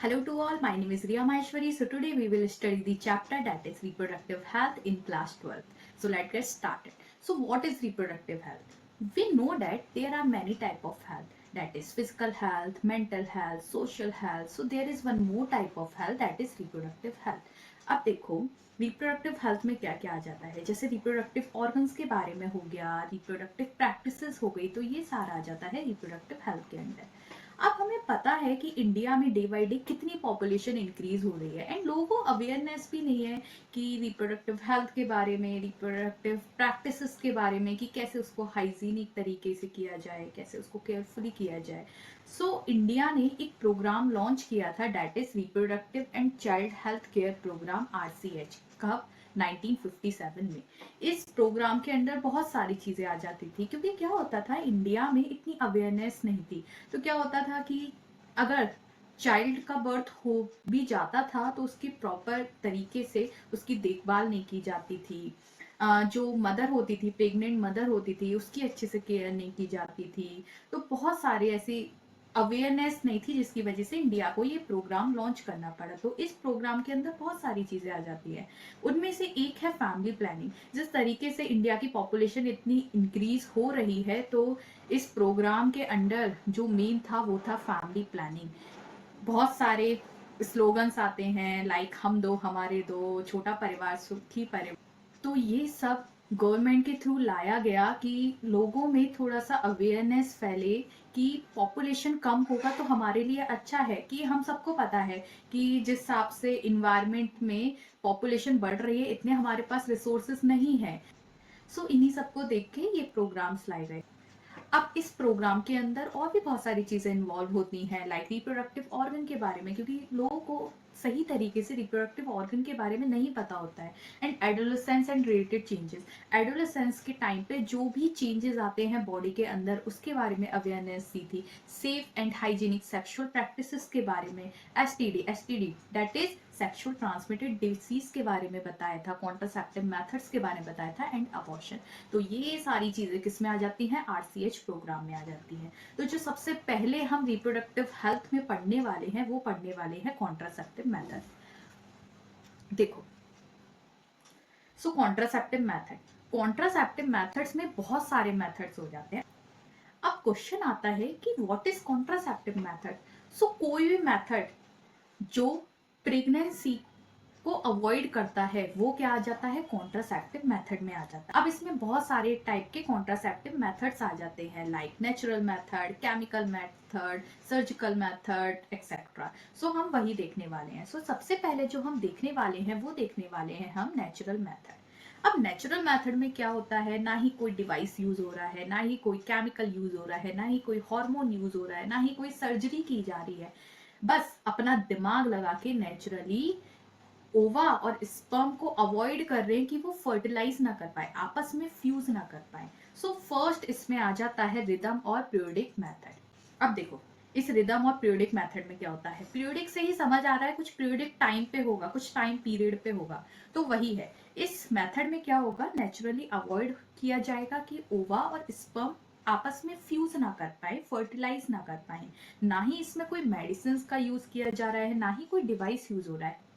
Hello to all, my name is Riya Maheshwari. So today we will study the chapter that is reproductive health in class 12. So let's get started. So what is reproductive health? We know that there are many type of health, that is physical health, mental health, social health. So there is one more type of health, that is reproductive health. अब देखो reproductive health में क्या क्या आ जाता है, जैसे reproductive organs के बारे में हो गया, रिप्रोडक्टिव प्रैक्टिसेस हो गई, तो ये सारा आ जाता है रिप्रोडक्टिव हेल्थ के अंदर। अब हमें पता है कि इंडिया में डे बाय डे कितनी पॉपुलेशन इंक्रीज हो रही है एंड लोगों को अवेयरनेस भी नहीं है कि रिप्रोडक्टिव हेल्थ के बारे में, रिप्रोडक्टिव प्रैक्टिसेस के बारे में, कि कैसे उसको हाइजीनिक तरीके से किया जाए, कैसे उसको केयरफुली किया जाए। सो इंडिया ने एक प्रोग्राम लॉन्च किया था, that is reproductive and child health care program, RCH। कब? 1957 में। इस प्रोग्राम के अंदर बहुत सारी चीजें आ जाती थी, क्योंकि क्या होता था, इंडिया में इतनी अवेयरनेस नहीं थी। तो क्या होता था कि अगर चाइल्ड का बर्थ हो भी जाता था तो उसकी प्रॉपर तरीके से उसकी देखभाल नहीं की जाती थी। जो मदर होती थी, प्रेग्नेंट मदर होती थी, उसकी अच्छे से केयर नहीं की जाती थी। तो बहुत सारे ऐसी अवेयरनेस नहीं थी, जिसकी वजह से इंडिया को ये प्रोग्राम लॉन्च करना पड़ा। तो इस प्रोग्राम के अंदर बहुत सारी चीजें आ जाती है। उनमें से एक है फैमिली प्लानिंग। जिस तरीके से इंडिया की पॉपुलेशन इतनी इंक्रीज हो रही है, तो इस प्रोग्राम के अंडर जो मेन था वो था फैमिली प्लानिंग। बहुत सारे स्लोगन्स आते हैं, लाइक हम दो हमारे दो, छोटा परिवार सुखी परिवार। तो ये सब गवर्नमेंट के थ्रू लाया गया कि लोगों में थोड़ा सा अवेयरनेस फैले कि पॉपुलेशन कम होगा तो हमारे लिए अच्छा है। कि हम सबको पता है कि जिस हिसाब से इन्वायरमेंट में पॉपुलेशन बढ़ रही है, इतने हमारे पास रिसोर्सेस नहीं है। सो इन्हीं सबको देख के ये प्रोग्राम्स लाए गए। अब इस प्रोग्राम के अंदर और भी बहुत सारी चीजें इन्वॉल्व होती हैं, लाइक रिप्रोडक्टिव ऑर्गन के बारे में, क्योंकि लोगों को सही तरीके से रिप्रोडक्टिव ऑर्गन के बारे में नहीं पता होता है। And adolescence and related changes, adolescence के टाइम पे जो भी चेंजेस आते हैं बॉडी के अंदर, उसके बारे में अवेयरनेस दी थी। Safe and hygienic sexual practices के बारे में, STD that is sexual transmitted disease के बारे में बताया था, कॉन्ट्रासेप्टिव मेथड्स के बारे में बताया था, एंड अबॉर्शन। तो ये सारी चीजें किस में आ जाती हैं? RCH प्रोग्राम में आ जाती हैं। तो जो सबसे पहले हम रिप्रोडक्टिव हेल्थ में पढ़ने वाले हैं, वो पढ़ने वाले हैं कॉन्ट्रासेप्टिव मेथड। देखो, सो कॉन्ट्रासेप्टिव मेथड्स में बहुत सारे मेथड्स हो जाते हैं। अब क्वेश्चन आता है कि व्हाट इज कॉन्ट्रासेप्टिव मेथड। सो कोई भी मेथड जो प्रेगनेंसी को अवॉइड करता है, वो क्या आ जाता है? कॉन्ट्रासेप्टिव मेथड में आ जाता है। अब इसमें बहुत सारे टाइप के कॉन्ट्रासेप्टिव मेथड्स आ जाते हैं, like natural method, chemical method, surgical method etcetera. So हम वही देखने वाले हैं। सो सबसे पहले जो हम देखने वाले हैं, वो देखने वाले हैं हम नेचुरल मेथड। अब नेचुरल मेथड में क्या होता है, ना ही कोई डिवाइस यूज हो रहा है, ना ही कोई केमिकल यूज हो रहा है, ना ही कोई हार्मोन यूज हो रहा है, ना ही कोई सर्जरी की जा रही है। बस अपना दिमाग लगा के नेचुरली ओवा और स्पर्म को अवॉइड कर रहे हैं कि वो फर्टिलाइज ना कर पाए, आपस में फ्यूज ना कर पाए। सो फर्स्ट इसमें आ जाता है रिदम और पीरियडिक मेथड। अब देखो, इस रिदम और पीरियडिक मेथड में क्या होता है, पीरियडिक से ही समझ आ रहा है, कुछ पीरियडिक टाइम पे होगा, कुछ टाइम पीरियड पे होगा। तो वही है, इस मेथड में क्या होगा, नेचुरली अवॉइड किया जाएगा कि ओवा और स्पर्म आपस में फ्यूज ना कर पाए, फर्टिलाइज ना कर पाए। ना ही इसमें कोई मेडिसिन का यूज किया जा रहा है, ना ही कोई डिवाइस यूज हो रहा है।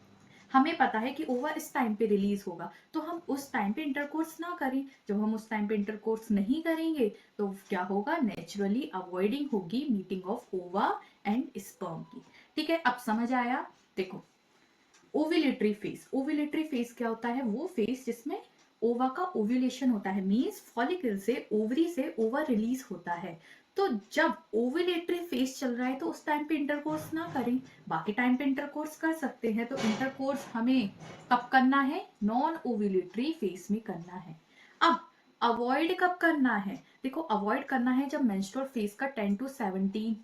हमें पता है कि ओवा इस टाइम पे रिलीज होगा, तो हम उस टाइम पे इंटरकोर्स ना करें। जब हम उस टाइम पे इंटरकोर्स नहीं करेंगे तो क्या होगा, नेचुरली अवॉइडिंग होगी मीटिंग ऑफ ओवा एंड स्पर्म की। ठीक है, अब समझ आया। देखो, ओव्यूलेटरी फेज, ओव्यूलेटरी फेज क्या होता है, वो फेज जिसमें ओवा का ओव्यूलेशन होता है, मींस फॉलिकल से, ओवरी से ओवा रिलीज होता है। तो जब ओव्यूलेटरी फेज चल रहा है तो उस टाइम पे इंटरकोर्स ना करें, बाकी टाइम पे इंटरकोर्स कर सकते हैं। तो इंटरकोर्स हमें कब करना है, नॉन ओव्यूलेटरी फेज में करना है। अब अवॉइड कब करना है, देखो अवॉइड करना है जब मेंस्ट्रुअल फेज का 10 to 17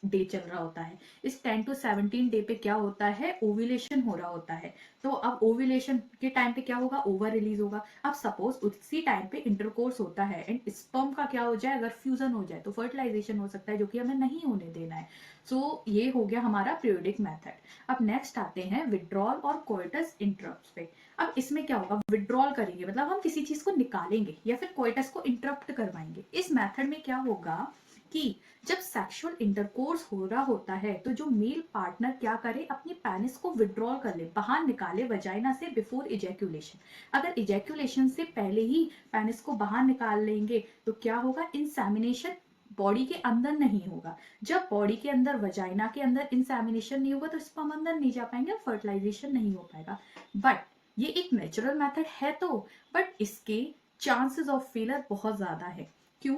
डे चल रहा होता है। इस 10 to 17 डे पे क्या होता है, ओव्यूलेशन हो रहा होता है। तो अब ओव्यूलेशन के टाइम पे क्या होगा, ओवर रिलीज होगा। अब सपोज उसी टाइम पे इंटरकोर्स होता है एंड स्पर्म का क्या हो जाए, अगर फ्यूजन हो जाए तो फर्टिलाइजेशन हो सकता है, जो कि हमें नहीं होने देना है। सो ये हो गया हमारा पीरियडिक मेथड। अब नेक्स्ट आते हैं विड्रॉल और कोइटस इंटरप्ट पे। अब इसमें क्या होगा, विड्रॉल करेंगे मतलब हम किसी चीज को निकालेंगे या फिर कोइटस को इंटरप्ट करवाएंगे। इस मेथड में क्या होगा कि जब सेक्सुअल इंटरकोर्स हो रहा होता है तो जो मेल पार्टनर क्या करे, अपनी पेनिस को विड्रॉ कर ले, बाहर निकाले वजाइना से बिफोर इजैक्यूलेशन। अगर इजैक्यूलेशन से पहले ही पेनिस को बाहर निकाल लेंगे तो क्या होगा, इंसेमिनेशन बॉडी के अंदर नहीं होगा। जब बॉडी के अंदर वजाइना के अंदर इंसेमिनेशन नहीं होगा तो स्पर्म अंदर नहीं जा पाएंगे और फर्टिलाइजेशन नहीं हो पाएगा। बट ये एक नेचुरल मेथड है तो, बट इसके चांसेस ऑफ फेलियर बहुत ज्यादा है। क्यों?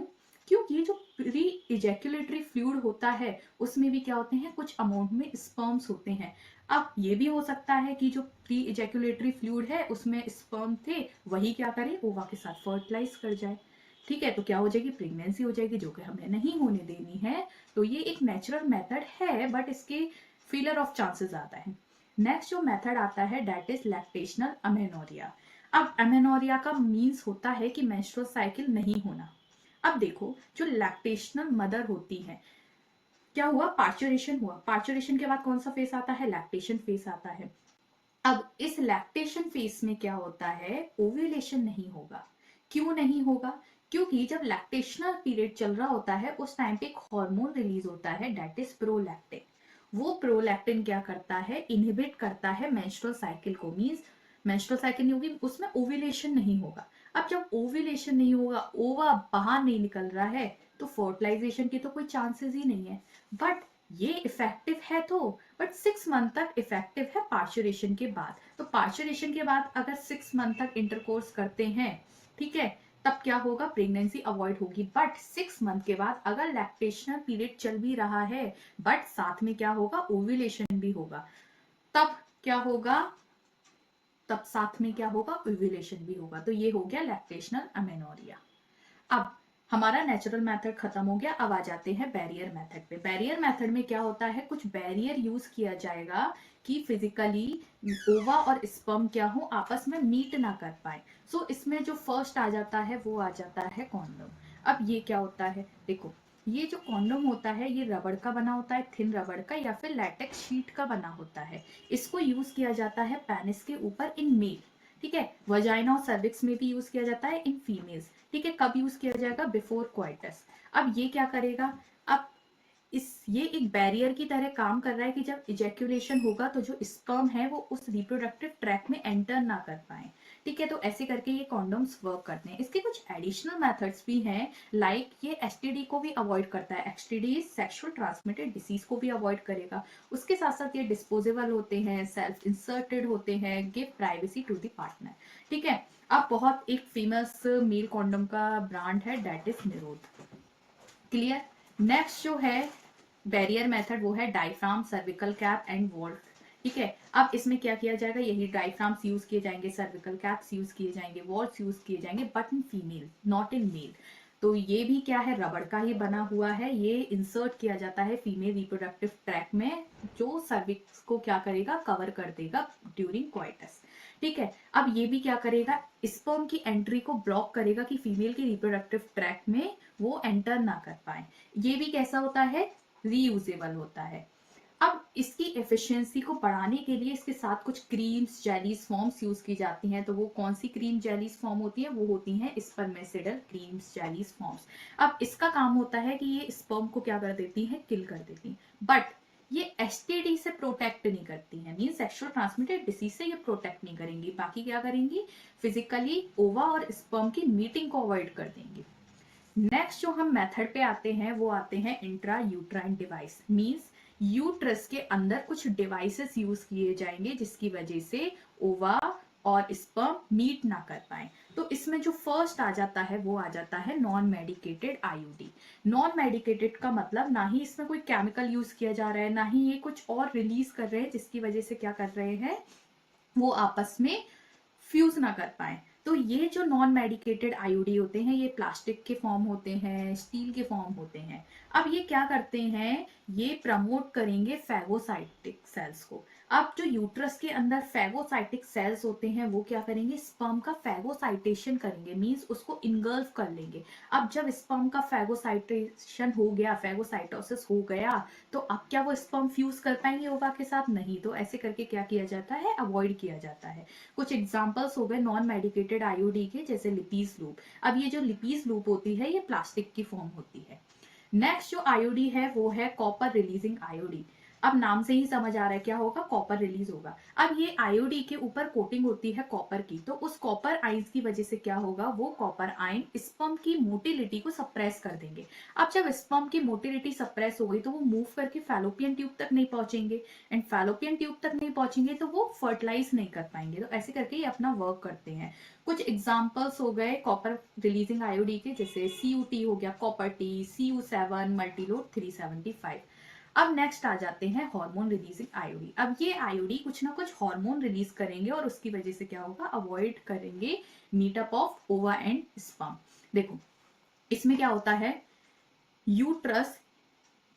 क्योंकि ये जो प्री इजैक्यूलेटरी फ्लूइड होता है उसमें भी क्या होते हैं, कुछ अमाउंट में स्पर्म्स होते हैं। अब ये भी हो सकता है कि जो प्री इजैक्यूलेटरी फ्लूइड है उसमें स्पर्म थे, वही क्या करे, ओवा के साथ फर्टिलाइज कर जाए। ठीक है, तो क्या हो जाएगी, प्रेगनेंसी हो जाएगी, जो कि हमें नहीं होने देनी है। तो ये एक नेचुरल मेथड है बट इसके फेलियर ऑफ चांसेस आता है। नेक्स्ट जो मेथड आता है दैट इज लैक्टेशनल अमेनोरिया। अब अमेनोरिया का मीन्स होता है कि मेंस्ट्रुअल साइकिल नहीं होना। अब देखो, जो लैक्टेशनल मदर होती है, क्या हुआ, पार्चुरेशन हुआ, पार्चुरेशन के बाद कौन सा फेस आता है, लैक्टेशन फेस आता है। अब इस लैक्टेशन फेस में क्या होता है, ओव्यूलेशन नहीं होगा। क्यों नहीं होगा? क्योंकि जब लैक्टेशनल पीरियड चल रहा होता है उस टाइम पे एक हार्मोन रिलीज होता है दैट इज प्रोलैक्टिन। वो प्रोलैक्टिन क्या करता है, इनहिबिट करता है मेंस्ट्रुअल साइकिल को। मींस मेंस्ट्रुअल साइकिल नहीं होगी, उसमें ओव्यूलेशन नहीं होगा। अब जब ओव्यूलेशन नहीं होगा, ओवा बाहर नहीं निकल रहा है, तो फर्टिलाइजेशन की तो कोई चांसेस ही नहीं है। बट ये इफेक्टिव है तो, बट 6 मंथ तक इफेक्टिव है पार्चुरेशन के बाद। तो पार्चुरेशन के बाद अगर 6 मंथ तक इंटरकोर्स करते हैं, ठीक है, तब क्या होगा, प्रेगनेंसी अवॉइड होगी। बट 6 मंथ के बाद अगर लैक्टेशनल पीरियड चल भी रहा है बट साथ में क्या होगा, ओव्यूलेशन भी होगा, तब क्या होगा, तब साथ में क्या होगा, ओव्यूलेशन भी होगा। तो ये हो गया लैक्टेशनल अमेनोरिया। अब हमारा नेचुरल मेथड खत्म हो गया, अब आ जाते हैं बैरियर मेथड पे। बैरियर मेथड में क्या होता है, कुछ बैरियर यूज किया जाएगा कि फिजिकली ओवा और स्पर्म क्या हो, आपस में मीट ना कर पाए। सो इसमें जो फर्स्ट आ जाता है वो आ जाता है कॉन्डोम। अब ये क्या होता है, देखो, ये जो कॉन्डोम होता है ये रबड़ का बना होता है, थिन रबड़ का या फिर लैटेक्स शीट का बना होता है। इसको यूज किया जाता है पेनिस के ऊपर इन मेल, ठीक है। वजाइना और सर्विक्स में भी यूज किया जाता है इन फीमेल्स, ठीक है। कब यूज किया जाएगा, बिफोर क्वाइटस। अब ये क्या करेगा, अब ये एक बैरियर की तरह काम कर रहा है कि जब इजैक्यूलेशन होगा तो जो स्पर्म है वो उस रिप्रोडक्टिव ट्रैक में एंटर ना कर पाए, ठीक है। तो ऐसे करके ये कॉन्डोम्स वर्क करते हैं। इसके कुछ एडिशनल मेथड्स भी हैं, लाइक ये एसटीडी को भी अवॉइड करता है। एसटीडी सेक्सुअल ट्रांसमिटेड डिसीज को भी अवॉइड करेगा। उसके साथ साथ ये डिस्पोजेबल होते हैं, सेल्फ इंसर्टेड होते हैं, give privacy to the partner, ठीक है। अब बहुत एक फेमस मेल कॉन्डोम का ब्रांड है that is Nirodh. Clear? Next जो है बैरियर मेथड वो है diaphragm, cervical cap and valve, ठीक है। अब इसमें क्या किया जाएगा, यही डायफ्राम्स यूज किए जाएंगे, सर्विकल कैप्स यूज किए जाएंगे, वॉल्व्स यूज किए जाएंगे, but in female not in male. तो ये भी क्या है, रबड़ का ही बना हुआ है। ये इंसर्ट किया जाता है फीमेल रिप्रोडक्टिव ट्रैक में, जो सर्विक्स को क्या करेगा, कवर कर देगा ड्यूरिंग क्वाइटस, ठीक है। अब ये भी क्या करेगा, स्पर्म की एंट्री को ब्लॉक करेगा कि फीमेल के रिप्रोडक्टिव ट्रैक में वो एंटर ना कर पाए। ये भी कैसा होता है, रीयूजेबल होता है। अब इसकी एफिशिएंसी को बढ़ाने के लिए इसके साथ कुछ क्रीम्स, जेलीज, फॉर्म्स यूज की जाती हैं। तो वो कौन सी क्रीम, जेलीज, फॉर्म होती है, वो होती हैं स्पर्मेसिडल क्रीम्स, जेलीज, फॉर्म्स। अब इसका काम होता है कि ये स्पर्म को क्या कर देती है, किल कर देती, बट ये एसटीडी से प्रोटेक्ट नहीं करती है। मीन सेक्सुअल ट्रांसमिटेड डिसीज से ये प्रोटेक्ट नहीं करेंगी। बाकी क्या करेंगी, फिजिकली ओवा और स्पर्म की मीटिंग को अवॉइड कर देंगी। नेक्स्ट जो हम मेथड पे आते हैं वो आते हैं intra uterine device. Means uterus के अंदर कुछ डिवाइसेस यूज किए जाएंगे जिसकी वजह से ओवा और स्पर्म मीट ना कर पाए। तो इसमें जो फर्स्ट आ जाता है वो आ जाता है non medicated IUD. Non medicated का मतलब ना ही इसमें कोई केमिकल यूज किया जा रहा है, ना ही ये कुछ और रिलीज कर रहे हैं जिसकी वजह से क्या कर रहे हैं, वो आपस में फ्यूज ना कर पाए। तो ये जो नॉन मेडिकेटेड आईयूडी होते हैं ये प्लास्टिक के फॉर्म होते हैं, स्टील के फॉर्म होते हैं। अब ये क्या करते हैं, ये प्रमोट करेंगे फेगोसाइटिक सेल्स को। अब जो यूट्रस के अंदर फेगोसाइटिक सेल्स होते हैं वो क्या करेंगे, स्पर्म का फेगोसाइटेशन करेंगे, मींस उसको इनगल्फ कर लेंगे। अब जब स्पर्म का फेगोसाइटेशन हो गया, फेगोसाइटोसिस हो गया, तो अब क्या वो स्पर्म फ्यूज कर पाएंगे ओवा के साथ, नहीं। तो ऐसे करके क्या किया जाता है, अवॉइड किया जाता है। कुछ एग्जांपल्स हो गए नॉन मेडिकेटेड आईयूडी के, जैसे लिपीज लूप। अब ये जो लिपीज लूप होती है ये प्लास्टिक की फॉर्म होती है। नेक्स्ट जो आईओडी है वो है कॉपर रिलीजिंग आईओडी। अब नाम से ही समझ आ रहा है क्या होगा, कॉपर रिलीज होगा। अब ये आईओडी के ऊपर कोटिंग होती है कॉपर की, तो उस कॉपर आयंस की वजह से क्या होगा, वो कॉपर आयन स्पर्म की मोटिलिटी को सप्रेस कर देंगे। अब जब स्पर्म की मोटिलिटी सप्रेस हो गई तो वो मूव करके फैलोपियन ट्यूब तक नहीं पहुंचेंगे, एंड फैलोपियन ट्यूब तक नहीं पहुंचेंगे तो वो फर्टिलाइज नहीं कर पाएंगे। तो ऐसे करके ये अपना वर्क करते हैं। कुछ एग्जाम्पल्स हो गए कॉपर रिलीजिंग आईओडी के, जैसे CuT हो गया, कॉपर टी, Cu7, मल्टीलोड 375। अब नेक्स्ट आ जाते हैं हार्मोन रिलीजिंग आईओडी। अब ये आईओडी कुछ ना कुछ हार्मोन रिलीज करेंगे और उसकी वजह से क्या होगा, अवॉइड करेंगे मीटअप ऑफ ओवा एंड स्पर्म। देखो इसमें क्या होता है, यूट्रस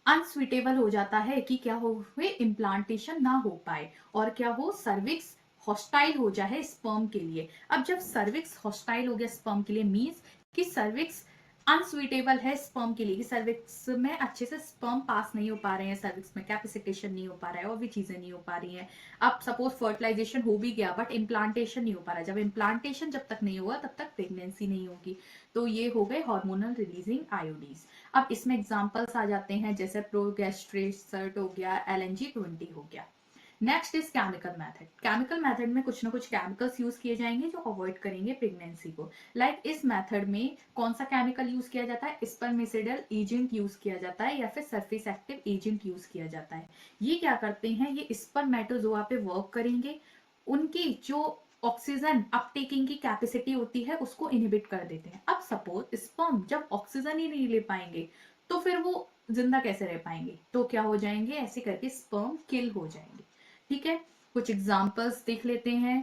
अनस्वीटेबल हो जाता है कि क्या हो, इम्प्लांटेशन ना हो पाए, और क्या हो, सर्विक्स हॉस्टाइल हो जाए स्पर्म के लिए। अब जब सर्विक्स हॉस्टाइल हो गया स्पर्म के लिए, मींस कि सर्विक्स अनस्वीटेबल है स्पर्म के लिए, कि सर्विक्स में अच्छे से स्पर्म पास नहीं हो पा रहे हैं, सर्विक्स में कैपेसिटेशन नहीं हो पा रहा है, और भी चीजें नहीं हो पा रही हैं। अब सपोज फर्टिलाइजेशन हो भी गया बट इम्प्लांटेशन नहीं हो पा रहा है, जब इम्प्लांटेशन जब तक नहीं होगा तब तक प्रेगनेंसी नहीं होगी। तो ये हो गए हार्मोनल रिलीजिंग आईओडीज। अब इसमें एग्जांपल्स आ जाते हैं, जैसे प्रोगेस्ट्रेसर्ट हो गया, LNG-20 हो गया। Next is chemical method. Chemical method में कुछ ना कुछ केमिकल्स यूज किए जाएंगे जो अवॉइड करेंगे प्रेगनेंसी को। लाइक इस मेथड में कौन सा केमिकल यूज किया जाता है, स्पर्मिसिडल एजेंट यूज किया जाता है या फिर सरफेस एक्टिव एजेंट यूज किया जाता है। ये क्या करते हैं, ये स्पर्मेटोजोआ पे वर्क करेंगे, उनकी जो ऑक्सीजन अपटेकिंग की कैपेसिटी होती है उसको इनहिबिट कर देते हैं। अब सपोज स्पर्म जब ऑक्सीजन ही नहीं ले पाएंगे तो फिर वो जिंदा कैसे रह पाएंगे, तो क्या हो जाएंगे, ऐसे करके स्पर्म किल हो जाएंगे। ठीक है, कुछ एग्जांपल्स देख लेते हैं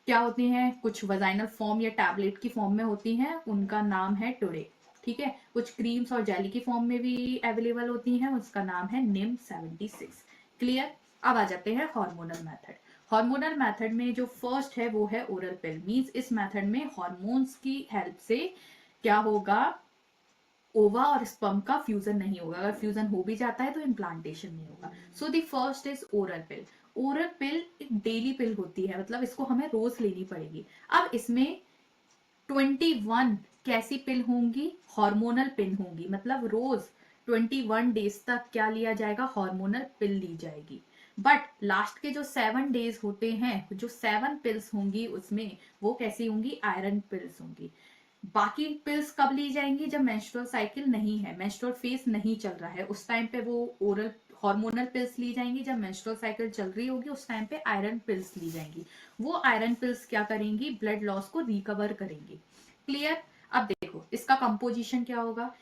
क्या होती हैं। कुछ वजाइनल फॉर्म या टैबलेट की फॉर्म में होती हैं, उनका नाम है टुडे। ठीक है, कुछ क्रीम्स और जेली की फॉर्म में भी अवेलेबल होती हैं, उसका नाम है निम 76। क्लियर। अब आ जाते हैं हार्मोनल मेथड। हार्मोनल मेथड में जो फर्स्ट है वो है ओरल पिल। मींस इस मेथड में हार्मोन्स की हेल्प से क्या होगा, ओवा और स्पर्म का फ्यूजन नहीं होगा, अगर फ्यूजन हो भी जाता है तो इम्प्लांटेशन नहीं होगा। So the first is oral pill. Oral pill एक डेली पिल होती है, मतलब इसको हमें रोज लेनी पड़ेगी। अब इसमें 21 कैसी पिल होंगी, हार्मोनल पिल होंगी, मतलब रोज 21 डेज तक क्या लिया जाएगा, हार्मोनल पिल ली जाएगी। बट लास्ट के जो 7 डेज होते हैं, जो 7 पिल्स होंगी उसमें वो कैसी होंगी, आयरन पिल्स होंगी। बाकी पिल्स कब ली जाएंगी, जब मेंस्ट्रुअल साइकिल नहीं है, मेंस्ट्रुअल फेज नहीं चल रहा है, उस टाइम पे वो ओरल हार्मोनल पिल्स ली जाएंगी। जब मेंस्ट्रुअल साइकिल चल रही होगी उस टाइम पे आयरन पिल्स ली जाएंगी। वो आयरन पिल्स क्या करेंगी, ब्लड लॉस को रिकवर करेंगी। क्लियर। अब देखो इसका कंपोजिशन क्या होगा,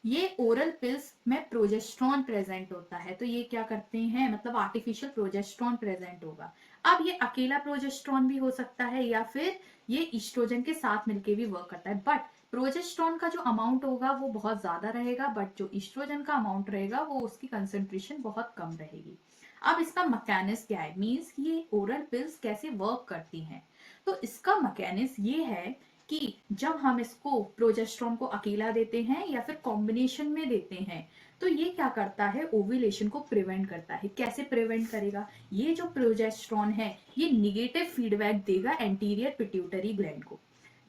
ये ओरल पिल्स में प्रोजेस्ट्रॉन प्रेजेंट होता है, तो ये क्या करते हैं, मतलब आर्टिफिशियल प्रोजेस्ट्रॉन प्रेजेंट होगा। अब ये अकेला प्रोजेस्ट्रॉन भी हो सकता है या फिर ये ईस्ट्रोजन के साथ मिलके भी वर्क करता है, बट प्रोजेस्ट्रॉन का जो अमाउंट होगा वो बहुत ज्यादा रहेगा, बट जो ईस्ट्रोजन का अमाउंट रहेगा वो उसकी कंसेंट्रेशन बहुत कम रहेगी। अब इसका मैकेनिज्म क्या है, मींस ये ओरल पिल्स कैसे वर्क करती हैं। तो इसका मैकेनिज्म ये है कि जब हम इसको प्रोजेस्ट्रॉन को अकेला देते हैं या फिर कॉम्बिनेशन में देते हैं तो ये क्या करता है, ओव्यूलेशन को प्रिवेंट करता है। कैसे प्रिवेंट करेगा, ये जो प्रोजेस्ट्रॉन है ये निगेटिव फीडबैक देगा एंटीरियर पिट्यूटरी ग्लैंड को।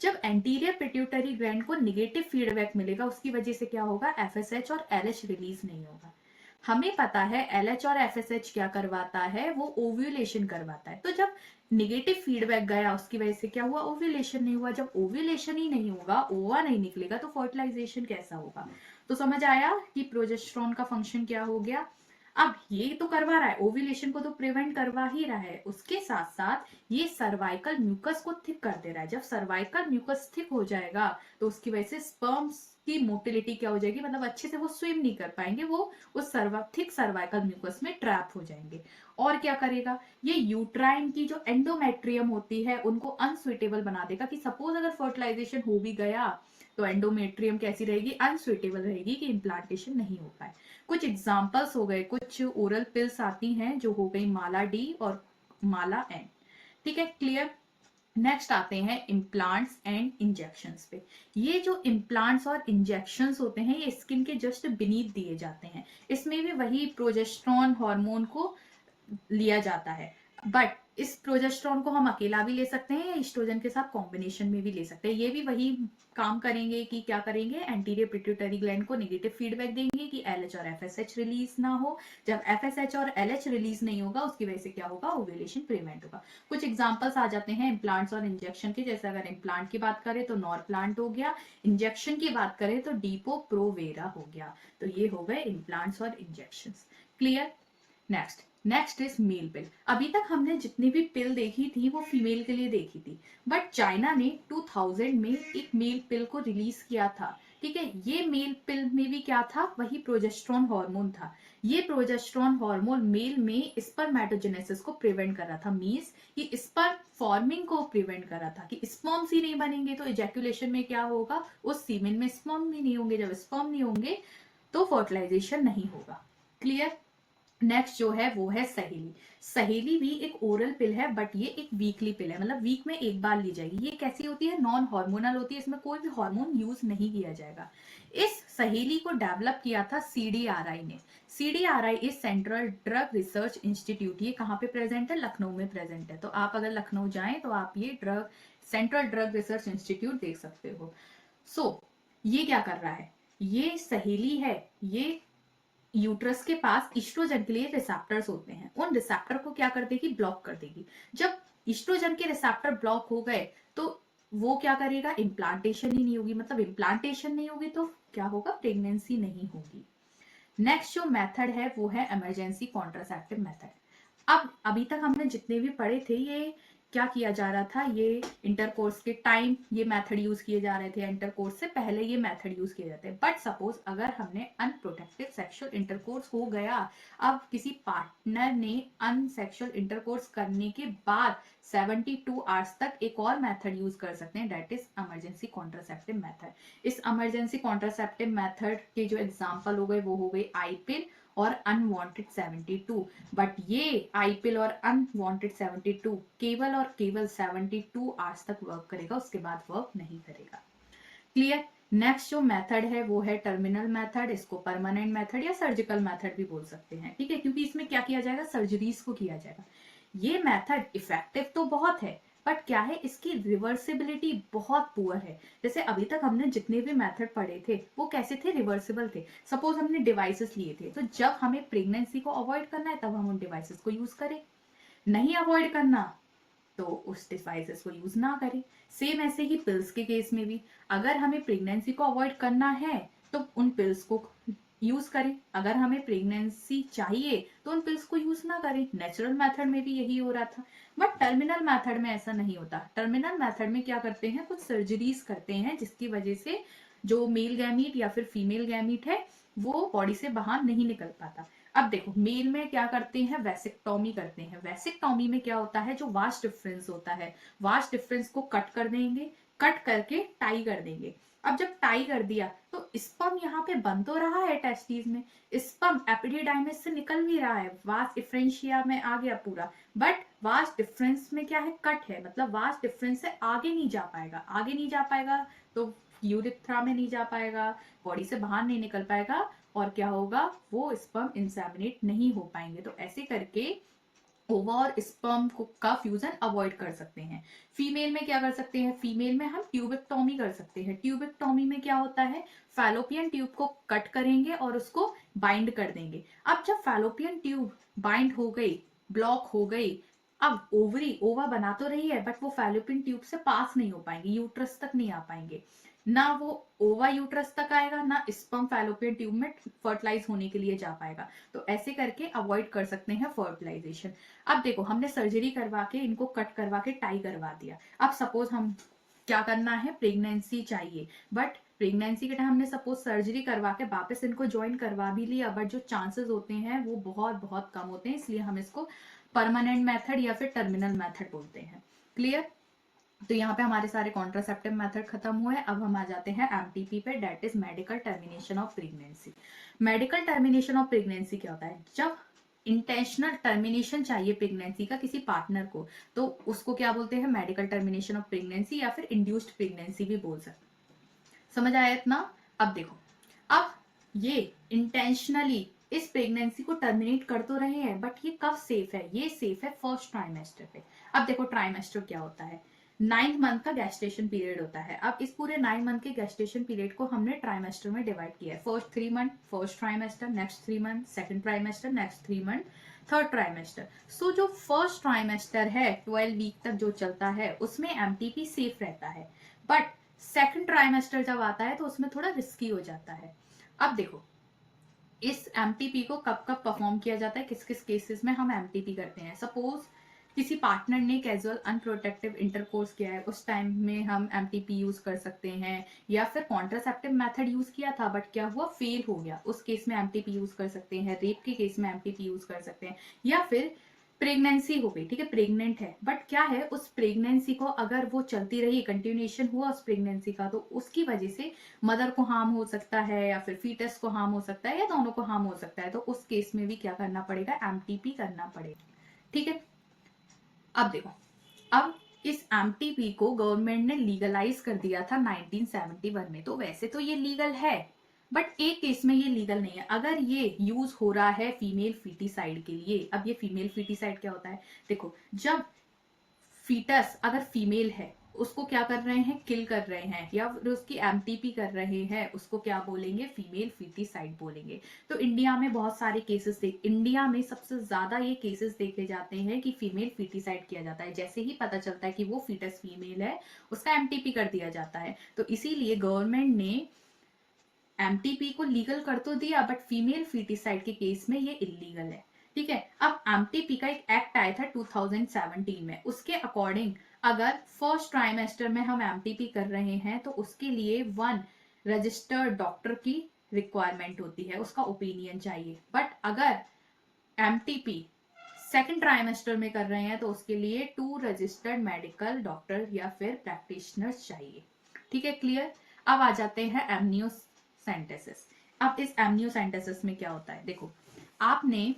जब एंटीरियर पिट्यूटरी ग्लैंड को निगेटिव फीडबैक मिलेगा उसकी वजह से क्या होगा, FSH और LH रिलीज नहीं होगा। हमें पता है LH और FSH क्या करवाता है, वो ओव्यूलेशन करवाता है। तो जब निगेटिव फीडबैक गया उसकी वजह से क्या हुआ, ओव्यूलेशन नहीं हुआ। जब ओव्यूलेशन ही नहीं होगा, ओवा नहीं निकलेगा, तो फर्टिलाइजेशन कैसा होगा। तो समझ आया कि प्रोजेस्ट्रॉन का फंक्शन क्या हो गया। अब ये तो करवा रहा है, ओव्यूलेशन को तो प्रिवेंट करवा ही रहा है, उसके साथ साथ ये सर्वाइकल म्यूकस को थिक कर दे रहा है। जब सर्वाइकल म्यूकस थिक हो जाएगा तो उसकी वजह से स्पर्म्स की मोटिलिटी क्या हो जाएगी, मतलब अच्छे से वो स्विम नहीं कर पाएंगे, वो उस थिक सर्वाइकल म्यूकस में ट्रैप हो जाएंगे। और क्या करेगा, ये यूट्राइन की जो एंडोमेट्रियम होती है उनको अनसुइटेबल बना देगा, कि सपोज अगर फर्टिलाइजेशन हो भी गया तो एंडोमेट्रियम कैसी रहेगी, अनसुइटेबल रहेगी, कि इम्प्लांटेशन नहीं हो पाए। कुछ एग्जाम्पल्स हो गए, कुछ ओरल पिल्स आती हैं जो हो गई माला डी और माला एन। ठीक है, क्लियर। नेक्स्ट आते हैं इम्प्लांट्स एंड इंजेक्शंस पे। ये जो इम्प्लांट्स और इंजेक्शंस होते हैं ये स्किन के जस्ट बीनीथ दिए जाते हैं। इसमें भी वही प्रोजेस्ट्रॉन हार्मोन को लिया जाता है, बट इस प्रोजेस्टेरॉन को हम अकेला भी ले सकते हैं या एस्ट्रोजन के साथ कॉम्बिनेशन में भी ले सकते हैं। ये भी वही काम करेंगे कि क्या करेंगे, एंटीरियर पिट्यूटरी ग्लैंड को नेगेटिव फीडबैक देंगे कि एलएच और एफएसएच रिलीज ना हो। जब एफएसएच और एलएच रिलीज नहीं होगा उसकी वजह से क्या होगा, ओव्यूलेशन प्रिवेंट होगा। कुछ एग्जांपल्स आ जाते हैं इम्प्लांट्स और इंजेक्शन के। जैसे अगर इम्प्लांट की बात करें तो नॉर प्लांट हो गया, इंजेक्शन की बात करें तो डीपो प्रोवेरा हो गया। तो ये हो गए इम्प्लांट्स और injection. Clear. Next is male pill. अभी तक हमने जितनी भी पिल देखी थी वो फीमेल के लिए देखी थी, बट चाइना ने 2000 में एक मेल पिल को रिलीज किया था। ठीक है, ये मेल पिल में भी क्या था, वही प्रोजेस्टेरॉन हार्मोन था। ये प्रोजेस्टेरॉन हार्मोन मेल में स्पर्मेटोजेनेसिस को प्रिवेंट कर रहा था, मींस कि स्पर्म फॉर्मिंग को प्रिवेंट कर रहा था कि स्पर्म्स ही नहीं बनेंगे तो इजैक्यूलेशन में क्या होगा, उस सीमेन में स्पर्म भी नहीं होंगे। जब स्पर्म नहीं होंगे तो फर्टिलाइजेशन नहीं होगा। क्लियर। नेक्स्ट जो है वो है सहेली। सहेली भी एक ओरल पिल है, बट ये एक वीकली पिल है, मतलब वीक में एक बार ली जाएगी। ये कैसी होती है, नॉन हार्मोनल होती है, इसमें कोई भी हार्मोन यूज नहीं किया जाएगा। इस सहेली को डेवलप किया था सीडीआरआई ने। CDRI is central drug research institute. ये कहाँ पे प्रेजेंट है, लखनऊ में प्रेजेंट है। तो आप अगर लखनऊ जाएं तो आप ये सेंट्रल ड्रग रिसर्च इंस्टीट्यूट देख सकते हो। ये क्या कर रहा है, ये सहेली है, ये यूट्रस के पास ईस्ट्रोजन के लिए रिसेप्टर्स होते हैं, उन रिसेप्टर को क्या कर देगी, ब्लॉक कर देगी। जब ईस्ट्रोजन के रिसेप्टर ब्लॉक हो गए तो वो क्या करेगा, इम्प्लांटेशन ही नहीं होगी। मतलब इम्प्लांटेशन नहीं होगी तो क्या होगा, प्रेगनेंसी नहीं होगी। नेक्स्ट जो मेथड है वो है इमरजेंसी कॉन्ट्रासेप्टिव मेथड। अब अभी तक हमने जितने भी पढ़े थे ये क्या किया जा रहा था, ये इंटरकोर्स के टाइम ये मेथड यूज किए जा रहे थे, इंटरकोर्स से पहले ये मेथड यूज किए जाते हैं। बट सपोज अगर हमने अनप्रोटेक्टेड सेक्सुअल इंटरकोर्स हो गया, अब किसी पार्टनर ने अनसेक्सुअल इंटरकोर्स करने के बाद 72 आवर्स तक एक और मेथड यूज कर सकते हैं, that is emergency contraceptive method. इस इमरजेंसी कॉन्ट्रासेप्टिव मेथड के जो एग्जाम्पल हो गए वो हो गए आई पिल और अनवांटेड 72। बट ये आई पिल और अनवांटेड 72 केवल और केवल 72 आवर्स तक वर्क करेगा, उसके बाद वर्क नहीं करेगा। क्लियर। नेक्स्ट जो मेथड है वो है टर्मिनल मेथड। इसको परमानेंट मेथड या सर्जिकल मेथड भी बोल सकते हैं। ठीक है, क्योंकि इसमें क्या किया जाएगा, सर्जरीज को किया जाएगा। ये मेथड इफेक्टिव तो बहुत है, बट क्या है, इसकी रिवर्सिबिलिटी बहुत पुअर है। जैसे अभी तक हमने जितने भी मेथड पढ़े थे वो कैसे थे, रिवर्सिबल थे। सपोज हमने डिवाइसेस लिए थे, तो जब हमें प्रेगनेंसी को अवॉइड करना है तब हम उन डिवाइसेस को यूज करें, नहीं अवॉइड करना तो उस डिवाइसेस को यूज ना करें। सेम ऐसे ही पिल्स के केस में भी, अगर हमें प्रेगनेंसी को अवॉइड करना है तो उन पिल्स को यूज करें, अगर हमें प्रेगनेंसी चाहिए तो उन पिल्स को यूज ना करें। नेचुरल मेथड में भी यही हो रहा था, बट टर्मिनल मेथड में ऐसा नहीं होता। टर्मिनल मेथड में क्या करते हैं, कुछ सर्जरीज करते हैं जिसकी वजह से जो मेल गैमीट या फिर फीमेल गैमीट है वो बॉडी से बाहर नहीं निकल पाता। अब देखो मेल में क्या करते हैं, वैसेक्टोमी करते हैं। वैसेक्टोमी में क्या होता है, जो वास्ट डिफरेंस होता है, वास्ट डिफरेंस को कट कर देंगे, कट करके टाई कर देंगे। अब जब टाई कर दिया तो स्पर्म यहाँ पे बन तो रहा है टेस्टिस में, स्पर्म एपिडिडाइमिस से निकल भी रहा है, वास डिफरेंशिया में आ गया पूरा, बट वास डिफरेंस में क्या है, कट है, मतलब वास डिफरेंस से आगे नहीं जा पाएगा। आगे नहीं जा पाएगा तो यूरिथ्रा में नहीं जा पाएगा, बॉडी से बाहर नहीं निकल पाएगा, और क्या होगा, वो स्पर्म इंसेमिनेट नहीं हो पाएंगे। तो ऐसे करके ओवा और स्पर्म का फ्यूजन अवॉइड कर सकते हैं। फीमेल में क्या कर सकते हैं, फीमेल में हम ट्यूबेक्टोमी कर सकते हैं। ट्यूबेक्टोमी में क्या होता है, फैलोपियन ट्यूब को कट करेंगे और उसको बाइंड कर देंगे। अब जब फैलोपियन ट्यूब बाइंड हो गई, ब्लॉक हो गई, अब ओवरी ओवा बना तो रही है बट वो फैलोपियन ट्यूब से पास नहीं हो पाएंगे, यूट्रस तक नहीं आ पाएंगे, ना वो ओवा यूट्रस तक आएगा ना स्पर्म फैलोपियन ट्यूब में फर्टिलाइज होने के लिए जा पाएगा। तो ऐसे करके अवॉइड कर सकते हैं फर्टिलाइजेशन। अब देखो हमने सर्जरी करवा के इनको कट करवा के टाई करवा दिया। अब सपोज हम क्या करना है, प्रेगनेंसी चाहिए, बट प्रेगनेंसी के टाइम हमने सपोज सर्जरी करवा के वापस इनको ज्वाइन करवा भी लिया, बट जो चांसेस होते हैं वो बहुत बहुत कम होते हैं, इसलिए हम इसको परमानेंट मेथड या फिर टर्मिनल मेथड बोलते हैं। क्लियर। तो यहाँ पे हमारे सारे कॉन्ट्रासेप्टिव मेथड खत्म हुए। अब हम आ जाते हैं एमटीपी पे, that is medical termination of pregnancy. Medical termination of pregnancy क्या होता है, जब इंटेंशनल टर्मिनेशन चाहिए प्रेगनेंसी का किसी पार्टनर को, तो उसको क्या बोलते हैं, मेडिकल टर्मिनेशन ऑफ प्रेगनेंसी या फिर इंड्यूस्ड प्रेगनेंसी भी बोल सकते हैं। समझ आया इतना। अब देखो, अब ये इंटेंशनली इस प्रेगनेंसी को टर्मिनेट कर तो रहे हैं, बट ये कब सेफ है? ये सेफ है फर्स्ट ट्राइमेस्टर पे। अब देखो ट्राइमेस्टर क्या होता है, 9 मंथ का गेस्टेशन पीरियड होता है। अब इस पूरे 9 मंथ के गेस्टेशन पीरियड को हमने ट्राइमेस्टर में डिवाइड किया है। First 3 month first trimester, next 3 month second trimester, next 3 month third trimester. So जो फर्स्ट ट्राइमेस्टर है 12 वीक तक जो चलता है उसमें एमटीपी सेफ रहता है, बट सेकंड ट्राइमेस्टर जब आता है तो उसमें थोड़ा रिस्की हो जाता है। अब देखो इस एमटीपी को कब कब परफॉर्म किया जाता है, किस किस केसेस में हम एमटीपी करते हैं। सपोज किसी पार्टनर ने कैजुअल अनप्रोटेक्टिव इंटरकोर्स किया है, उस टाइम में हम एमटीपी यूज कर सकते हैं। या फिर कॉन्ट्रासेप्टिव मेथड यूज किया था बट क्या हुआ, फेल हो गया, उस केस में एमटीपी यूज कर सकते हैं। रेप के केस में एमटीपी यूज कर सकते हैं। या फिर प्रेगनेंसी हो गई, ठीक है, प्रेग्नेंट है बट क्या है, उस प्रेगनेंसी को अगर वो चलती रही, कंटिन्यूएशन हुआ उस प्रेगनेंसी का, तो उसकी वजह से मदर को हार्म हो सकता है या फिर फीटस को हार्म हो सकता है या दोनों को हार्म हो सकता है। तो उस केस में भी क्या करना पड़ेगा, एमटीपी करना पड़ेगा। ठीक है, अब देखो, अब इस एमटीपी को गवर्नमेंट ने लीगलाइज कर दिया था 1971 में। तो वैसे तो ये लीगल है, बट एक केस में ये लीगल नहीं है, अगर ये यूज हो रहा है फीमेल फीटिसाइड के लिए। अब ये फीमेल फीटिसाइड क्या होता है, देखो जब फीटस अगर फीमेल है उसको क्या कर रहे हैं, किल कर रहे हैं या फिर उसकी एमटीपी कर रहे हैं, उसको क्या बोलेंगे, फीमेल फीटिसाइड बोलेंगे। तो इंडिया में बहुत सारे केसेस इंडिया में सबसे ज्यादा ये केसेस देखे जाते हैं कि फीमेल फीटिसाइड किया जाता है। जैसे ही पता चलता है कि वो फीटस फीमेल है उसका एमटीपी कर दिया जाता है। तो इसीलिए गवर्नमेंट ने एमटीपी को लीगल कर तो दिया, बट फीमेल फीटिसाइड के केस में ये इलीगल है। ठीक है, अब एमटीपी का एक एक्ट आया था 2017 में, उसके अकॉर्डिंग अगर फर्स्ट ट्राइमेस्टर में हम एमटीपी कर रहे हैं तो उसके लिए 1 रजिस्टर्ड डॉक्टर की रिक्वायरमेंट होती है, उसका ओपिनियन चाहिए। बट अगर एमटीपी सेकंड ट्राइमेस्टर में कर रहे हैं तो उसके लिए 2 रजिस्टर्ड मेडिकल डॉक्टर या फिर प्रैक्टिशनर्स चाहिए। ठीक है, क्लियर। अब आ जाते हैं एमनियोसेंटेसिस। अब इस एमनियोसेंटेसिस में क्या होता है, देखो आपने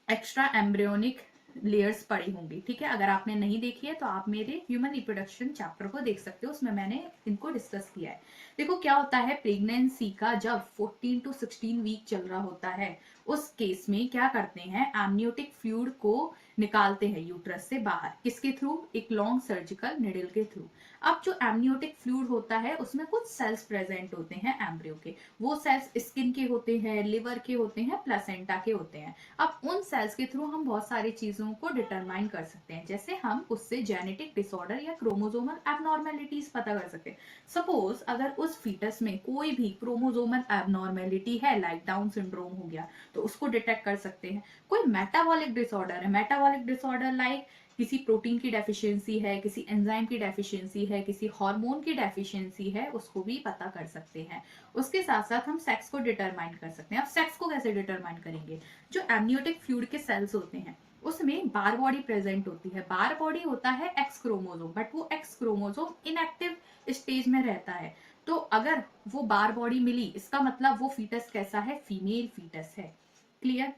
एक्स्ट्रा एम्ब्रियोनिक लेयर्स पड़ी होंगी, ठीक है। अगर आपने नहीं देखी है तो आप मेरे ह्यूमन रिप्रोडक्शन चैप्टर को देख सकते हो, उसमें मैंने इनको डिस्कस किया है। देखो क्या होता है, प्रेगनेंसी का जब 14 to 16 वीक चल रहा होता है उस केस में क्या करते हैं, एमनियोटिक फ्लूइड को निकालते हैं यूट्रस से बाहर। किसके थ्रू, एक लॉन्ग सर्जिकल निडल के थ्रू। अब जो एमनियोटिक फ्लूइड होता है उसमें कुछ सेल्स प्रेजेंट होते हैं एम्ब्रियो के। वो सेल्स स्किन के होते हैं, लिवर के होते हैं, प्लेसेंटा के होते हैं। अब उन सेल्स के थ्रू हम बहुत सारी चीजों को डिटरमाइन कर सकते हैं, जैसे हम उससे जेनेटिक डिसऑर्डर या क्रोमोसोमल एबनॉर्मेलिटीज पता कर सकते हैं। सपोज अगर उस फीटस में कोई भी क्रोमोसोमल एबनॉर्मेलिटी है, लाइक डाउन सिंड्रोम हो गया, तो उसको डिटेक्ट कर सकते हैं। कोई मेटाबॉलिक डिसऑर्डर है, मेटाबॉलिक डिसऑर्डर लाइक किसी प्रोटीन की डेफिशिएंसी है, किसी एंजाइम की डेफिशिएंसी है, किसी हार्मोन की डेफिशिएंसी है, उसको भी पता कर सकते हैं। उसके साथ साथ हम सेक्स को डिटरमाइन कर सकते हैं। अब सेक्स को कैसे डिटरमाइन करेंगे, जो एमनियोटिक फ्लूइड के सेल्स होते हैं उसमें बार बॉडी प्रेजेंट होती है। बार बॉडी होता है एक्स क्रोमोसोम, बट वो एक्स क्रोमोसोम इनएक्टिव स्टेज में रहता है। तो अगर वो बार बॉडी मिली, इसका मतलब वो फीटस कैसा है, फीमेल फीटस है। क्लियर।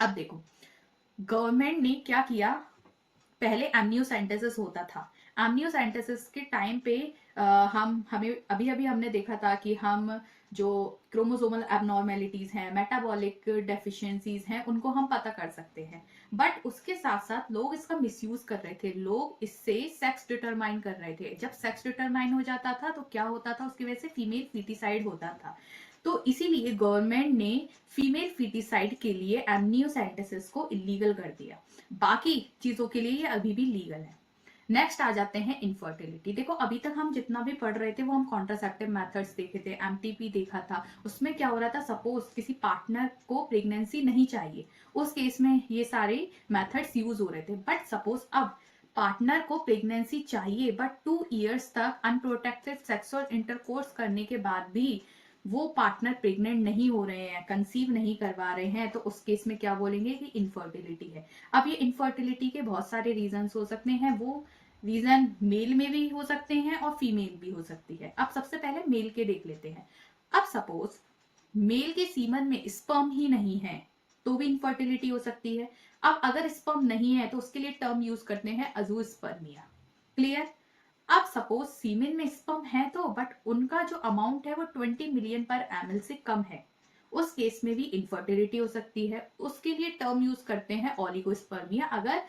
अब देखो गवर्नमेंट ने क्या किया, पहले एमनियोसेंटेसिस होता था। एमनियोसेंटेसिस के टाइम पे हमें अभी अभी हमने देखा था कि हम जो क्रोमोसोमल एबनॉर्मेलिटीज हैं, मेटाबॉलिक डेफिशिएंसीज हैं, उनको हम पता कर सकते हैं। बट उसके साथ साथ लोग इसका मिसयूज कर रहे थे, लोग इससे सेक्स डिटरमाइन कर रहे थे। जब सेक्स डिटरमाइन हो जाता था तो क्या होता था, उसकी वजह से फीमेल फीटिसाइड होता था। तो इसीलिए गवर्नमेंट ने फीमेल फीटिसाइड के लिए एमनियोसेंटेसिस को इलीगल कर दिया। बाकी चीजों के लिए ये अभी भी लीगल है। नेक्स्ट आ जाते हैं इनफर्टिलिटी। देखो अभी तक हम जितना भी पढ़ रहे थे वो हम कॉन्ट्रासेप्टिव मेथड्स देखे थे, एमटीपी देखा था। उसमें क्या हो रहा था, सपोज किसी पार्टनर को प्रेगनेंसी नहीं चाहिए, उस केस में ये सारे मेथड्स यूज हो रहे थे। बट सपोज अब पार्टनर को प्रेगनेंसी चाहिए बट 2 इयर्स तक अनप्रोटेक्टेड सेक्सुअल इंटरकोर्स करने के बाद भी वो पार्टनर प्रेग्नेंट नहीं हो रहे हैं, कंसीव नहीं करवा रहे हैं, तो उस केस में क्या बोलेंगे कि इनफर्टिलिटी है। अब ये इनफर्टिलिटी के बहुत सारे रीजंस हो सकते हैं, वो रीजन मेल में भी हो सकते हैं और फीमेल भी हो सकती है। अब सबसे पहले मेल के देख लेते हैं। अब सपोज मेल के सीमन में स्पर्म ही नहीं है तो भी इनफर्टिलिटी हो सकती है। अब अगर स्पर्म नहीं है तो उसके लिए टर्म यूज करते हैं अजूस्पर्मिया। क्लियर। अब सपोज सीमेन में स्पर्म है तो, बट उनका जो अमाउंट है वो 20 मिलियन पर ml से कम है, उस केस में भी इनफर्टिलिटी हो सकती है। उसके लिए टर्म यूज करते हैं ओलिगोस्पर्मिया, अगर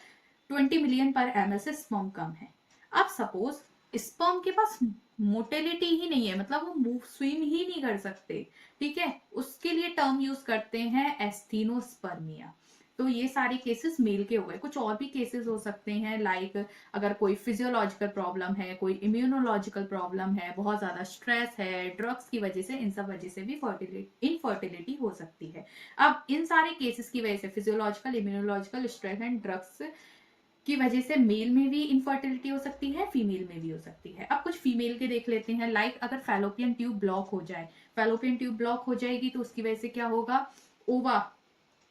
20 मिलियन पर एमएल से स्पर्म कम है। अब सपोज स्पर्म के पास मोटिलिटी ही नहीं है, मतलब वो मूव स्विम ही नहीं कर सकते, ठीक है, उसके लिए टर्म यूज करते हैं एस्थीनोस्पर्मिया। तो ये सारे केसेस मेल के हो गए। कुछ और भी केसेस हो सकते हैं, लाइक अगर कोई फिजियोलॉजिकल प्रॉब्लम है, कोई इम्यूनोलॉजिकल प्रॉब्लम है, बहुत ज्यादा स्ट्रेस है, ड्रग्स की वजह से, इन सब वजह से भी इनफर्टिलिटी हो सकती है। अब इन सारे केसेस की वजह से, physiological, immunological, stress and drugs की वजह से मेल में भी इनफर्टिलिटी हो सकती है, फीमेल में भी हो सकती है। अब कुछ फीमेल के देख लेते हैं, लाइक अगर फैलोपियन ट्यूब ब्लॉक हो जाए, फैलोपियन ट्यूब ब्लॉक हो जाएगी तो उसकी वजह से क्या होगा, ओवा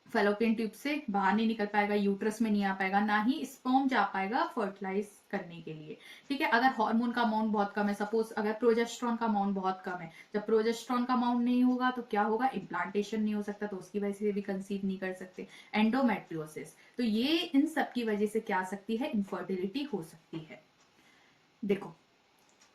फैलोपियन ट्यूब से बाहर नहीं निकल पाएगा, यूट्रस में नहीं आ पाएगा, ना ही स्पर्म जा पाएगा फर्टिलाइज करने के लिए, ठीक है। अगर हार्मोन का अमाउंट बहुत कम है, सपोज अगर प्रोजेस्टेरॉन का अमाउंट बहुत कम है, जब प्रोजेस्टेरॉन का अमाउंट नहीं होगा तो क्या होगा, इम्प्लांटेशन नहीं हो सकता, तो उसकी वजह से भी कंसीव नहीं कर सकते। एंडोमेट्रियोसिस, तो ये इन सब की वजह से क्या आ सकती है, इनफर्टिलिटी हो सकती है। देखो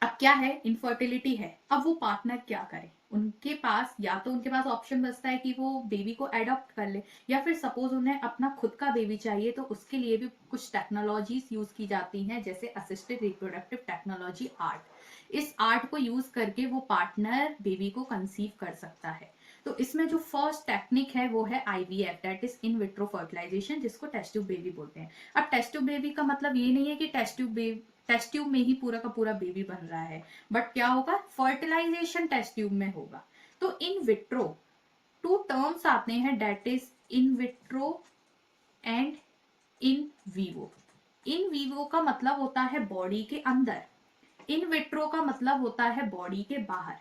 अब क्या है, इनफर्टिलिटी है, अब वो पार्टनर क्या करे, उनके पास या तो उनके पास ऑप्शन बचता है कि वो बेबी को एडॉप्ट कर ले, या फिर सपोज उन्हें अपना खुद का बेबी चाहिए, तो उसके लिए भी कुछ टेक्नोलॉजीज यूज की जाती हैं, जैसे असिस्टेड रिप्रोडक्टिव टेक्नोलॉजी आर्ट। इस आर्ट को यूज करके वो पार्टनर बेबी को कंसीव कर सकता है। तो इसमें जो फर्स्ट टेक्निक है वो है IVF, that is in vitro fertilization, जिसको टेस्ट ट्यूब बेबी बोलते हैं। अब टेस्ट ट्यूब बेबी का मतलब ये नहीं है कि टेस्ट ट्यूब में ही पूरा का पूरा बेबी बन रहा है, बट क्या होगा, फर्टिलाइजेशन टेस्ट ट्यूब में होगा। तो इन विट्रो टू टर्म्स आते हैं, that is in vitro and in vivo. In vivo का मतलब होता है बॉडी के अंदर, इन विट्रो का मतलब होता है बॉडी के बाहर।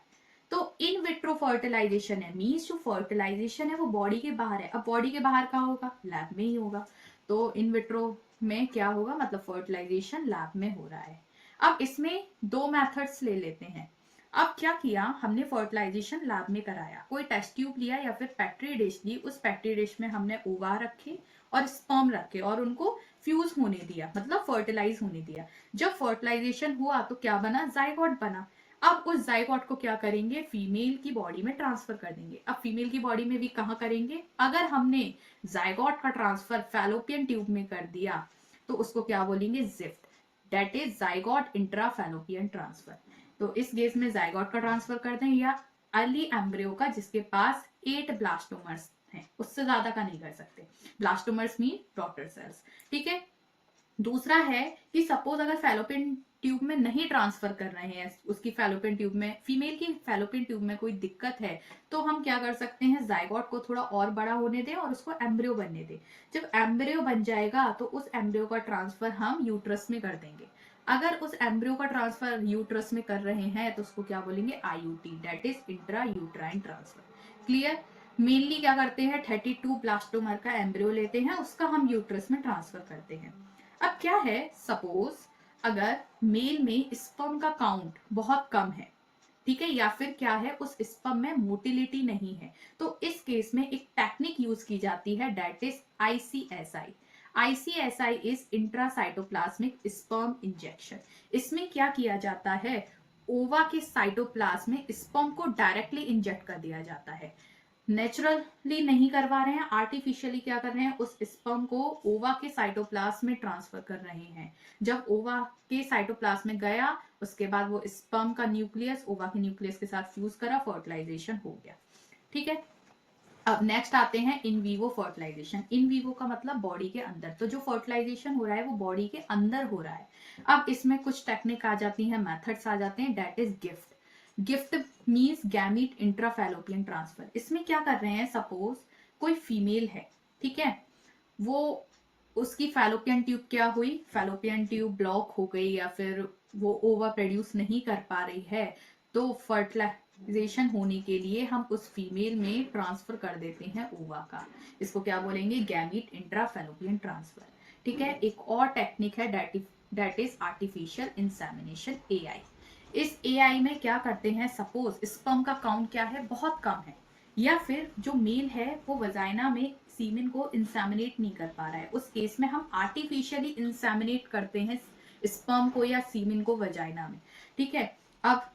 तो इन विट्रो फर्टिलाइजेशन है, मीन्स जो फर्टिलाइजेशन है वो बॉडी के बाहर है। अब बॉडी के बाहर कहाँ होगा, लैब में ही होगा। तो इन विट्रो में क्या होगा, मतलब फर्टिलाइजेशन लैब में हो रहा है। अब इसमें दो मेथड्स ले लेते हैं। अब क्या किया हमने, फर्टिलाइजेशन लैब में कराया, कोई टेस्ट ट्यूब लिया या फिर पेट्री डिश ली, उस पेट्री डिश में हमने ओवा रखे और स्पर्म रखे और उनको फ्यूज होने दिया, मतलब फर्टिलाइज होने दिया। जब फर्टिलाइजेशन हुआ तो क्या बना, जाइगोट बना। अब उस जाइगोट को क्या करेंगे, फीमेल की बॉडी में ट्रांसफर कर देंगे। अब फीमेल की बॉडी में भी कहाँ करेंगे, अगर हमने जाइगोट का ट्रांसफर फैलोपियन ट्यूब में कर दिया तो उसको क्या बोलेंगे, gift, that is zygote intra fallopian transfer. तो इस केस में जाइगोट का ट्रांसफर कर दें, या अर्ली एम्ब्रियो का जिसके पास 8 ब्लास्टोमर्स हैं, उससे ज्यादा का नहीं कर सकते। ब्लास्टोमर्स मीन डॉटर सेल्स, ठीक है। दूसरा है कि सपोज अगर फैलोपियन ट्यूब में नहीं ट्रांसफर कर रहे हैं, उसकी फैलोपियन ट्यूब में, फीमेल की फैलोपियन ट्यूब में कोई दिक्कत है, तो हम क्या कर सकते हैं, जाइगोट को थोड़ा और बड़ा होने दें और उसको एम्ब्रियो बनने दें। जब एम्ब्रियो बन जाएगा तो उस एम्ब्रियो का ट्रांसफर हम यूट्रस में कर देंगे। अगर उस एम्ब्रियो का ट्रांसफर यूट्रस में कर रहे हैं तो उसको क्या बोलेंगे, IUT, that is intra uterine transfer. Clear. Mainly क्या करते हैं, 32 ब्लास्टोमर का एम्ब्रियो लेते हैं, उसका हम यूट्रस में ट्रांसफर करते हैं। अब क्या है, सपोज अगर मेल में स्पर्म का काउंट बहुत कम है, ठीक है, या फिर क्या है, उस स्पर्म में मोटिलिटी नहीं है, तो इस केस में एक टेक्निक यूज की जाती है, that is ICSI. ICSI is intracytoplasmic sperm injection. इसमें क्या किया जाता है, ओवा के साइटोप्लाज्म में स्पर्म को डायरेक्टली इंजेक्ट कर दिया जाता है। नेचुरली नहीं करवा रहे हैं, आर्टिफिशियली क्या कर रहे हैं, उस स्पर्म को ओवा के साइटोप्लाज्म में ट्रांसफर कर रहे हैं। जब ओवा के साइटोप्लाज्म में गया, उसके बाद वो स्पर्म का न्यूक्लियस ओवा के न्यूक्लियस के साथ फ्यूज करा, फर्टिलाइजेशन हो गया, ठीक है। अब नेक्स्ट आते हैं in vivo fertilization. In vivo का मतलब बॉडी के अंदर, तो जो फर्टिलाइजेशन हो रहा है वो बॉडी के अंदर हो रहा है। अब इसमें कुछ टेक्निक आ जाती हैं, मेथड्स आ जाते हैं, that is GIFT. GIFT means gamete intrafallopian transfer. इसमें क्या कर रहे हैं, सपोज कोई फीमेल है, ठीक है, वो उसकी फैलोपियन ट्यूब क्या हुई, फैलोपियन ट्यूब ब्लॉक हो गई या फिर वो ओवा प्रोड्यूस नहीं कर पा रही है, तो फर्टिलाइजेशन होने के लिए हम उस फीमेल में ट्रांसफर कर देते हैं ओवा का। इसको क्या बोलेंगे, गैमीट इंट्राफैलोपियन ट्रांसफर, ठीक है। एक और टेक्निक है, that is artificial insemination, AI. इस एआई में क्या करते हैं, सपोज स्पर्म का काउंट क्या है, बहुत कम है, या फिर जो मेल है वो वजाइना में सीमेन को इंसेमिनेट नहीं कर पा रहा है, उस केस में हम आर्टिफिशियली इंसेमिनेट करते हैं स्पर्म को या सीमेन को वजाइना में, ठीक है। अब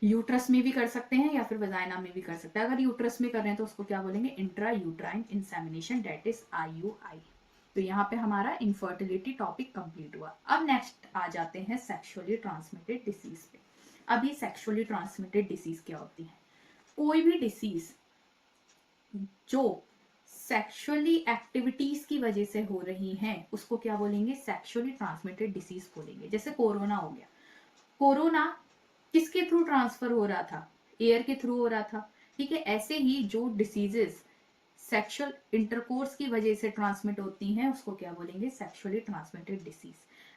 यूट्रस में भी कर सकते हैं या फिर वजाइना में भी कर सकते हैं। अगर यूट्रस में कर रहे हैं तो उसको क्या बोलेंगे, intra uterine insemination, that is IUI। तो यहाँ पे हमारा इनफर्टिलिटी टॉपिक कंप्लीट हुआ। अब नेक्स्ट आ जाते हैं सेक्सुअली ट्रांसमिटेड डिसीज पे। अब ये सेक्सुअली ट्रांसमिटेड डिसीज क्या होती है? कोई भी डिसीज जो सेक्सुअली एक्टिविटीज की वजह से हो रही हैं उसको क्या बोलेंगे, सेक्सुअली ट्रांसमिटेड डिसीज बोलेंगे। जैसे कोरोना हो गया, कोरोना किसके थ्रू ट्रांसफर हो रहा था, एयर के थ्रू हो रहा था, ठीक है। ऐसे ही जो डिसीजेस सेक्सुअल इंटरकोर्स की वजह से ट्रांसमिट होती हैं उसको क्या बोलेंगे, सेक्सुअली ट्रांसमिटेड डिसीज।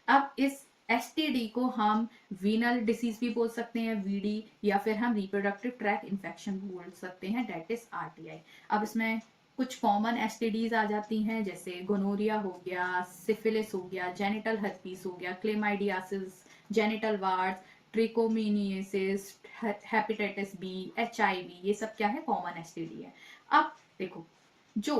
अब इस STD को हम वीनल डिसीज भी बोल सकते हैं, VD, या फिर हम रिप्रोडक्टिव ट्रैक इन्फेक्शन बोल सकते हैं, डेट इज RTI। अब इसमें कुछ कॉमन STDs आ जाती हैं, जैसे गोनोरिया हो गया, सिफिलिस हो गया, जेनिटल हर्पीस हो गया, chlamydiasis, genital warts, trichomoniasis, hepatitis B, HIV, ये सब क्या है, कॉमन STD है। अब देखो, जो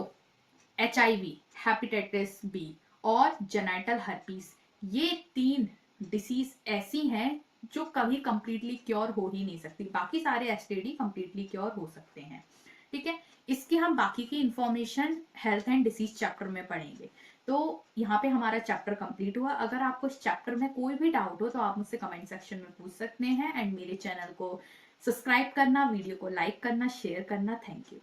HIV, हेपेटाइटिस B और जेनिटल हर्पीस, ये 3 डिसीज ऐसी हैं जो कभी कंप्लीटली क्योर हो ही नहीं सकती। बाकी सारे STD कंप्लीटली क्योर हो सकते हैं, ठीक है। इसकी हम बाकी की information health and disease chapter में पढ़ेंगे। तो यहाँ पे हमारा चैप्टर कंप्लीट हुआ। अगर आपको इस चैप्टर में कोई भी डाउट हो तो आप मुझसे कमेंट सेक्शन में पूछ सकते हैं। एंड मेरे चैनल को सब्सक्राइब करना, वीडियो को लाइक करना, शेयर करना। Thank you.